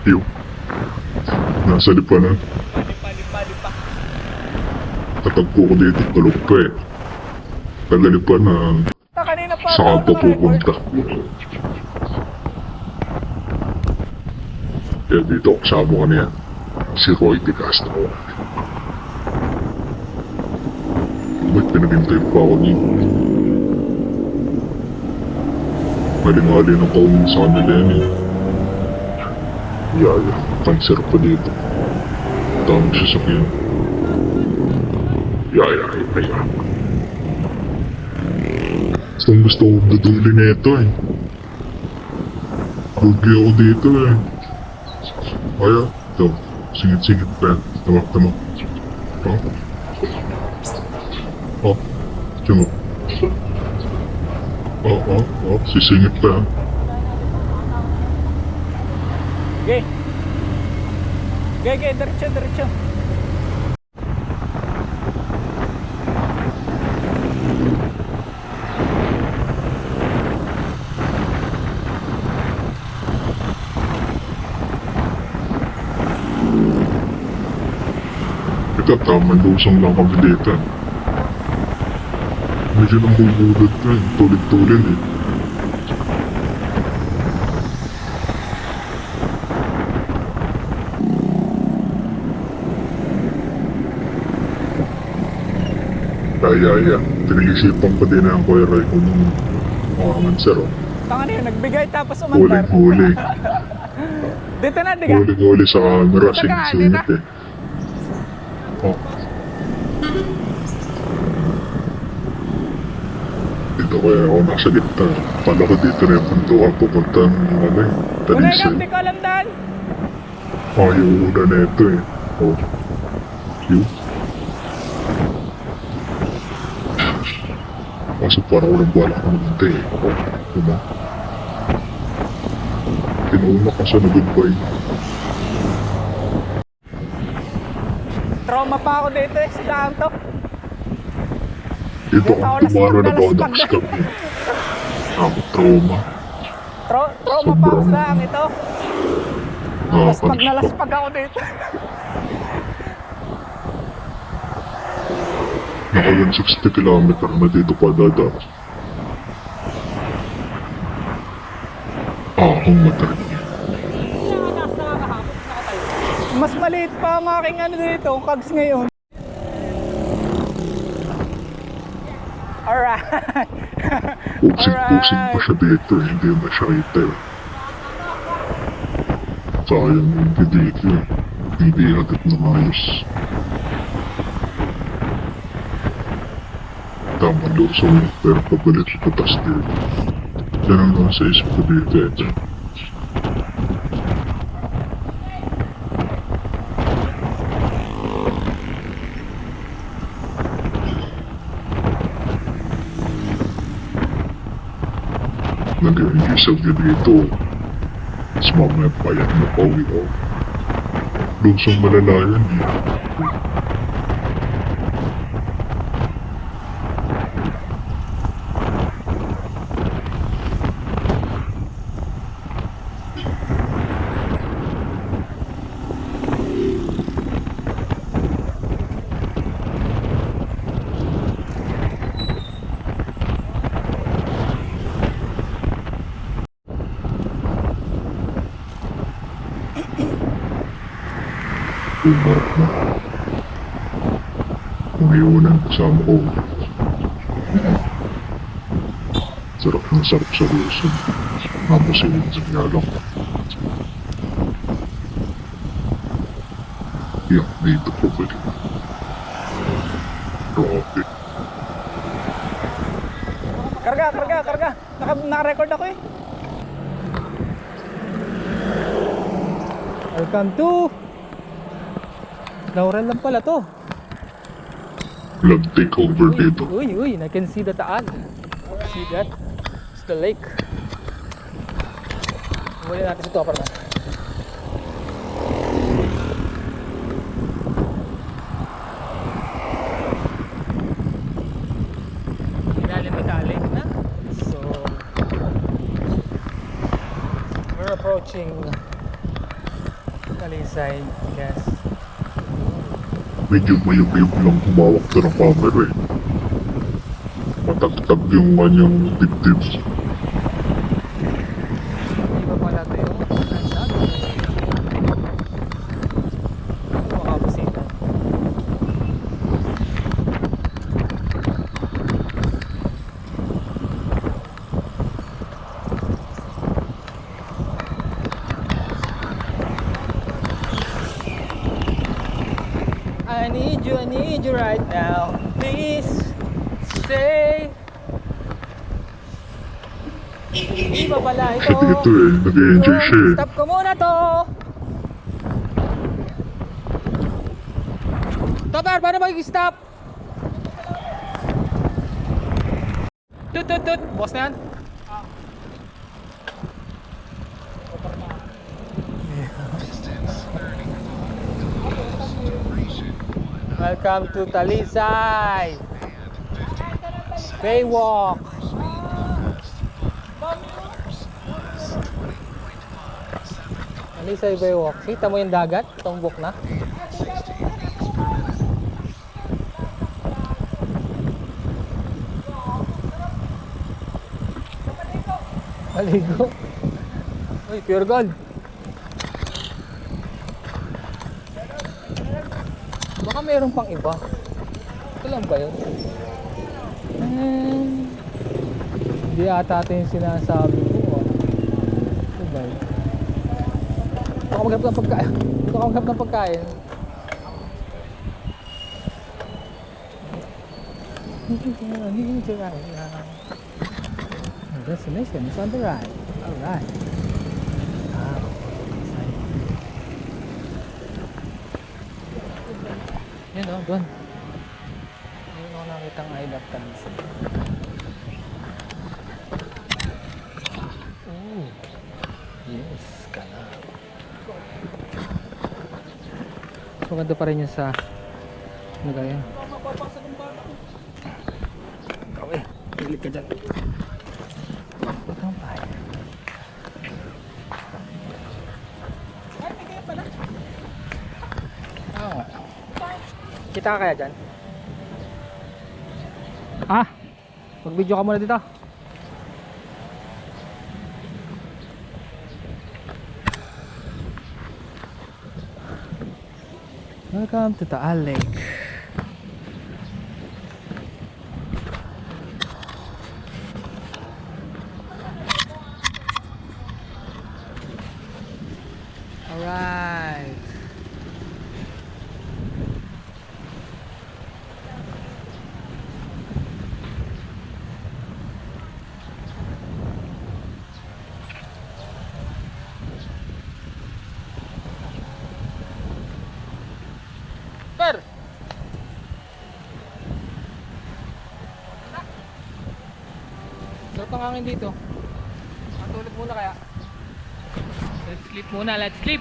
Yung nasa lipanan. Lipa. Tatagpo ko dito, tulog pa eh. Tagalipanan. Kanina pa Saan ako pa pupunta? Kaya dito, kasama ko na yan. Si Roy De Castro. Ba't pinaghintay pa ako niyo? Maling-hali ng kaunin sa kanila yan eh. Yaya, cancer pa dito. Daming sasakyan. Yaya. Gusto ko duduli na ito eh. Lugi ako dito eh. Kaya, ito. Singit-singit pa yan. Tamak. Oh, tiyan mo. Sisingit pa yan. Okay, diretso. Ito, tamang lusong lang kami dito. Medyo nang bubulod ka eh. Tulid-tulid eh. Kaya. Pinag-isipan pa din ang Kuya Roy kung mga manser oh. Tanga na yun, nagbigay tapos umandar. Huli. Dito na, diga. Huli sa camera. Saka, Singit eh. Oh. Dito kaya ako nasa gitna. Pala ko dito na yung puntukan pupunta ng Talisay. Di ko alam daan. Yung una na ito eh. Oh. Cute. Kaso parang walang balak ng munti eh. Oh, diba? Pinuuna ka siya na goodbye. Trauma pa ako dito eh, sa daan to. Dito kang tumara na ba ng scam eh. Trauma. Trauma pa ako sa daan ito. Laspag na Nakakalaspag. laspag ako dito. Naka 160 kilometer na dito pa dada. Akong matay. Mas maliit pa ang aking ano dito, kags ngayon. Alright. Pusing pa siya dito eh. Hindi na siya kita eh. Sayang hindi dito eh. Hindi agad na mayos. Tama lusong pero pabalik sa patas dito. Yan ang nasa isip ko dito eh. Nag-iisaw niya dito. Mas mamaya payat na pauwi ako. Lusong malalayan eh. Umarap na. Umiunan kasama ko. Sarap sa Luzon. Namusilin sa Nyalong. Yan, dito po balik. Grabe. Karga. Naka-record ako eh. Welcome to Laurel lang pala to. Lag takeover dito. Uy, I can see the Taal. See that? It's the lake. Muli natin ito para na. Ilalim na. So, we're approaching Talisay, yes. Medyo mayog-mayog lang humawak to ng camera eh. Matagtag yung kanyang dibdib. Hindi ba pala ito yung makabusita? I need you right now. Please stay. Hindi ba pala ito? Ito eh, nag-enjoy siya eh. Stop ko muna to. Topper, paano mag-stop? Tut tut tut. Boss na yan? Welcome to Talisay Baywalk. Talisay Baywalk. Kita mo yung dagat? Tumbok na. Maligo. Uy, pure gold. Baka mayroon pang iba. Ito lang ba yun? Hindi ata ito yung sinasabi ko. Ito ba yun? Baka maghanap ng pagkain. Baka maghanap ng pagkain. Destination is on the right. Alright. Yun o, doon. Yun o, nakitang I love Talisay. Oh, yes, kala. So, ganda pa rin yun sa ano gaya. Ikaw eh, pilit ka dyan. Patang pa. Ay, may kaya pala. Oo nga. Kita ka kaya dyan? Ah, mag-video ka muna dito. Welcome to Taal Lake. Alright. Per. Sarap ang hangin dito. Matulog muna kaya. Let's sleep muna, let's sleep.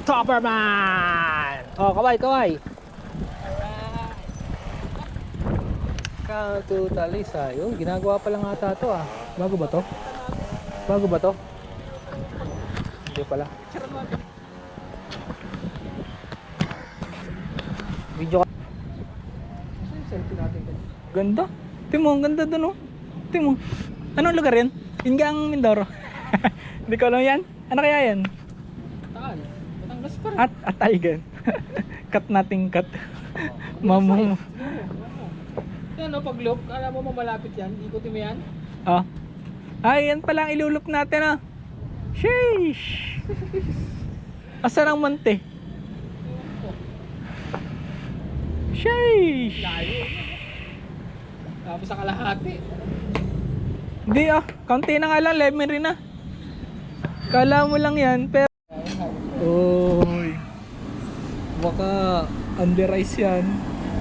Topperman! Oh, kaway, kaway. Welcome to Talisay. Oh, ginagawa pa lang ata ito ah. Bago ba to? Bago ba to? Hindi pala. Video ka. Selfie natin. Ganda. Timo, ang ganda dun oh. Timo. Anong lugar yan? Yun nga ang Mindoro. Hindi ko alam yan. Ano kaya yan? Taal. Batangas pa rin. At Taigan. Cut nating cut. Mamong. Yan o, pag loop, alam mo malapit yan, ikutin mo yan. Oh. Ay, yan pala ang ilulup natin ah. Sheesh. Asan ang monte? Sheesh. Layo. Tapos sa kalahati. Hindi ah, kaunti na nga lang, lemon rin ah. Kala mo lang yan, pero oy. Baka under ice yan.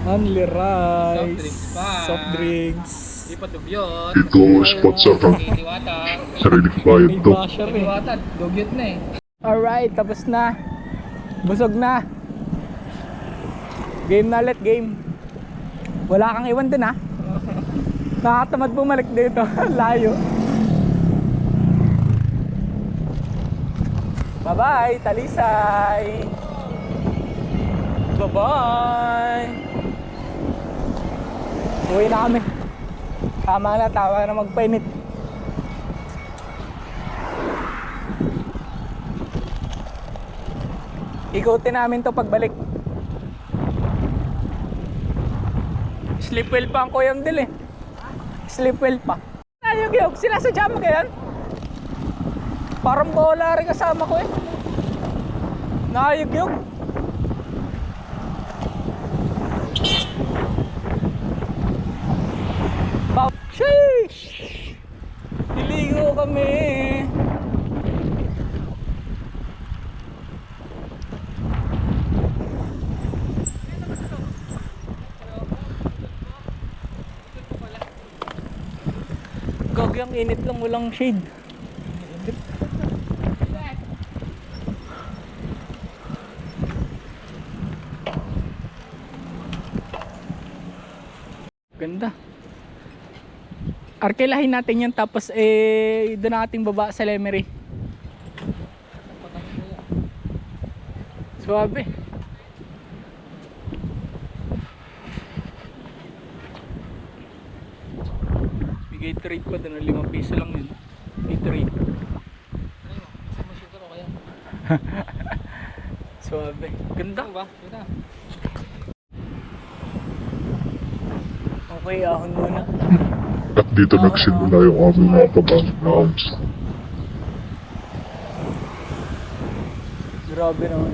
Only rice. Soft drinks pa. Soft drinks. Di pa dugyot. Ito ang spot sa Kiniwata. sariling bayad May to. basher eh. Kiniwata, dugyot na eh. Alright, tapos na. Busog na. Game na ulit, game. Wala kang iwan dun ha. Nakatamad bumalik dito. Layo. Bye-bye, Talisay. Bye-bye. Uwi na kami. Tama na magpainit. Ikutin namin to pagbalik. Sleep well pa ang Kuyang Dil eh. Sleep well pa. Ayog-yog, sinasadya mo ganyan? Parang bola rin kasama ko eh. Nakayog-yog. Sheesh! Niligo kami. Gagi, ang init lang, walang shade. Ganda. Arkilahin natin yan tapos doon nating baba sa Lemery. Suwabe. Bigay trade pa doon, 5 piso lang yun. Bigay trade. Suwabe. Ganda ba? Ganda. Okay, ahon muna. At dito nagsimula yung aming mga pag-announce. Grabe naman.